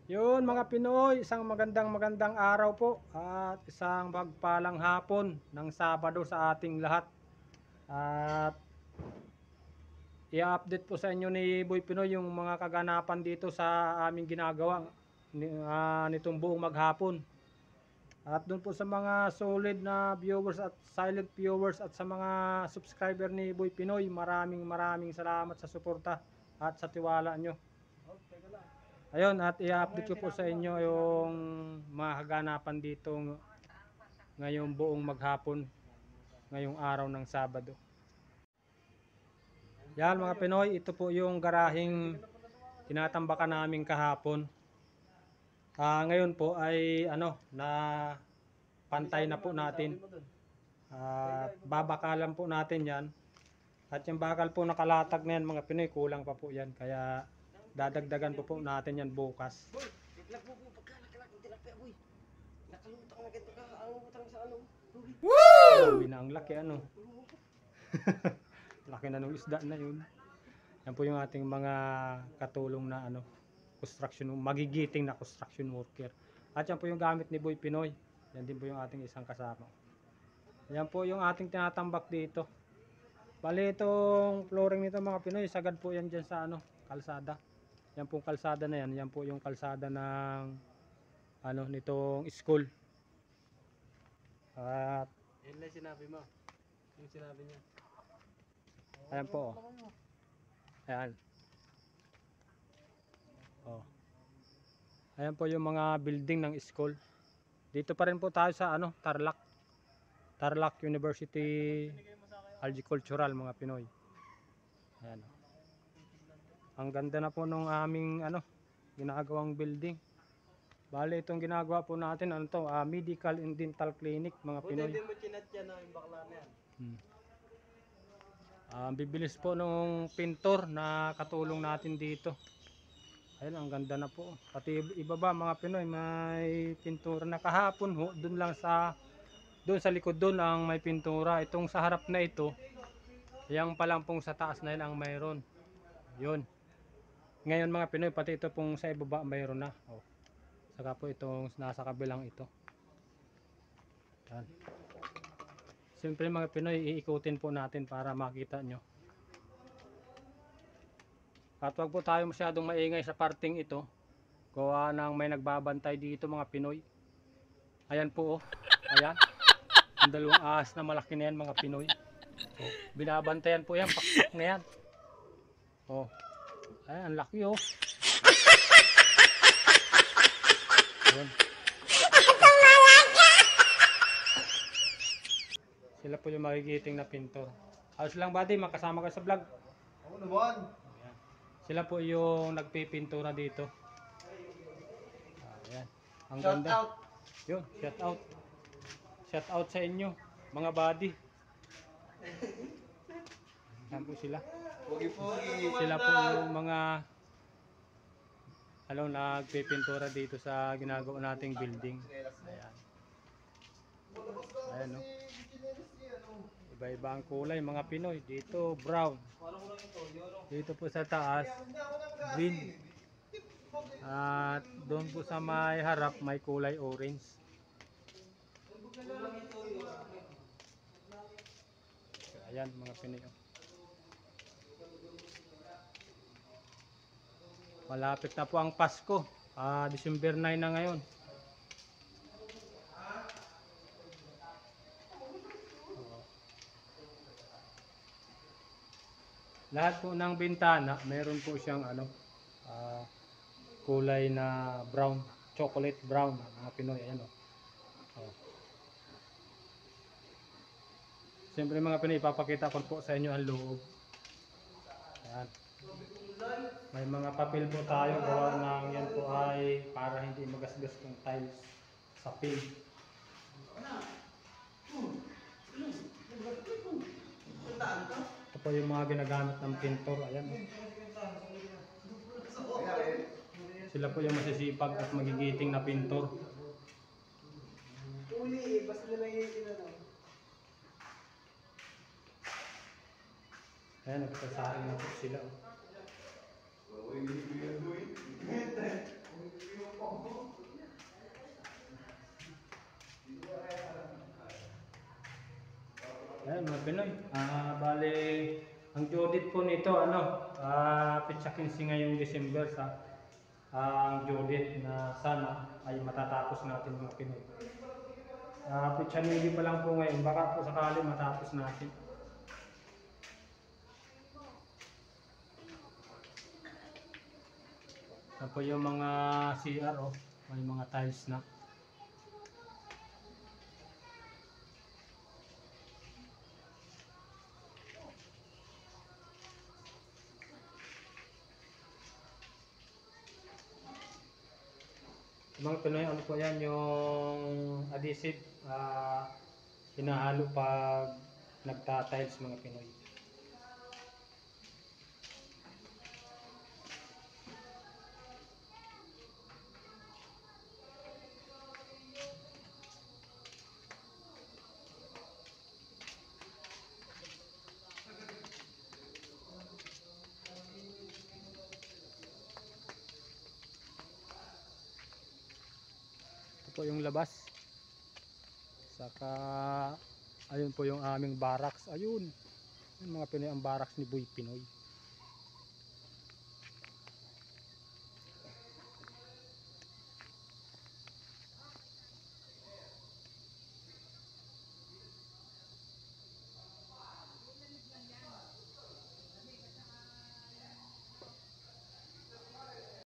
Yun mga Pinoy, isang magandang araw po at isang magpalang hapon ng Sabado sa ating lahat. At i-update po sa inyo ni Boy Pinoy yung mga kaganapan dito sa aming ginagawa nitong buong maghapon. At doon po sa mga solid na viewers at silent viewers at sa mga subscriber ni Boy Pinoy, maraming salamat sa suporta at sa tiwala nyo. Ayun, at i-update ko po sa inyo yung mga kaganapan dito ngayong buong maghapon, ngayong araw ng Sabado. Yan mga Pinoy, ito po yung garaheng tinatambakan namin kahapon. Ngayon po ay na pantay na po natin. Babakalan po natin yan. At yung bakal po nakalatag na yan mga Pinoy, kulang pa po yan. Kaya dadagdagan po natin yan bukas. Woo! Ang laki laki na nung isda na yun. Yan po yung ating mga katulong na magigiting na construction worker. At yan po yung gamit ni Boy Pinoy. Yan din po yung ating isang kasama. Yan po yung ating tinatambak dito. Bali itong flooring nito mga Pinoy, sagad po yan dyan sa kalsada. Yan pong kalsada na yan, yan po yung kalsada ng nitong school. At yun lang sinabi mo. Yung sinabi niya. Ayan po. Ayan. Oh. Ayan po yung mga building ng school. Dito pa rin po tayo sa Tarlac. Tarlac University Agricultural mga Pinoy. Ayan. Ang ganda na po nung aming ginagawang building. Bale itong ginagawa po natin Medical and Dental Clinic mga Pinoy. Hindi mo chinatya na yung bakla na yan. Bibilis po nung pintor na katulong natin dito. Ayun, ang ganda na po. Pati ibaba mga Pinoy, may pintura na kahapon ho. Doon sa likod doon ang may pintura. Itong sa harap na ito, yang palampong sa taas na yun ang mayroon. Yun. Ngayon mga Pinoy, pati ito pong sa ibaba mayroon na. Oh. Saka po itong nasa kabilang ito. Yan. Siyempre mga Pinoy, iikutin po natin para makita nyo. At wag po tayo masyadong maingay sa parting ito. Gawa ng may nagbabantay dito mga Pinoy. Ayan po oh. Ayan. Ang dalawang ahas na malaki na yan mga Pinoy. Oh, binabantayan po yan. Pakpak na yan. Oh. Ayan, ang laki oh. Ayan. Sila po yung magigiting na pintor. Ayos lang buddy, makasama ka sa vlog. Oo naman. Ayan. Sila po yung nagpipintura dito. Ayan. Ang Shout ganda. out. Yun, shout out. Shout out sa inyo, mga buddy. Ayan po sila. Pogi-pogi. Sila po yung mga nagpipintura dito sa ginagawa nating building. Ayan. Ayan oh. Iba-iba ang kulay mga Pinoy. Dito brown. Dito po sa taas green. At doon po sa may harap may kulay orange. Ayan mga Pinoy. Malapit na po ang Pasko. December 9 na ngayon. Lahat po ng bintana, meron po siyang kulay na brown, chocolate brown, mga Pinoy. Ayan o. Oh. Siyempre mga Pinoy, ipapakita ko po sa inyo ang loob. Ayan. May mga papel po tayo, gawa ng yan po ay para hindi magasgas ng tiles sa paint. Ito po yung mga ginagamit ng pintor. Ayan. Sila po yung masisipag at magigiting na pintor. Ayan, nagsasahin na po sila. Ayan mga Pinoy. Bale, ang due date po nito, petsa 15 ngayong December ang due date na sana ay matatapos natin mga Pinoy. Petsa 9 pa lang po ngayon, baka po sakali matapos natin. Ito po yung mga CR, may mga tiles na. Mga Pinoy, ano po yan, yung adhesive, hinahalo pag nagta-tiles mga Pinoy. Ito po yung labas. Saka ayun po yung aming barracks. Ayun. Yung mga Pinoy ang barracks ni Boy Pinoy.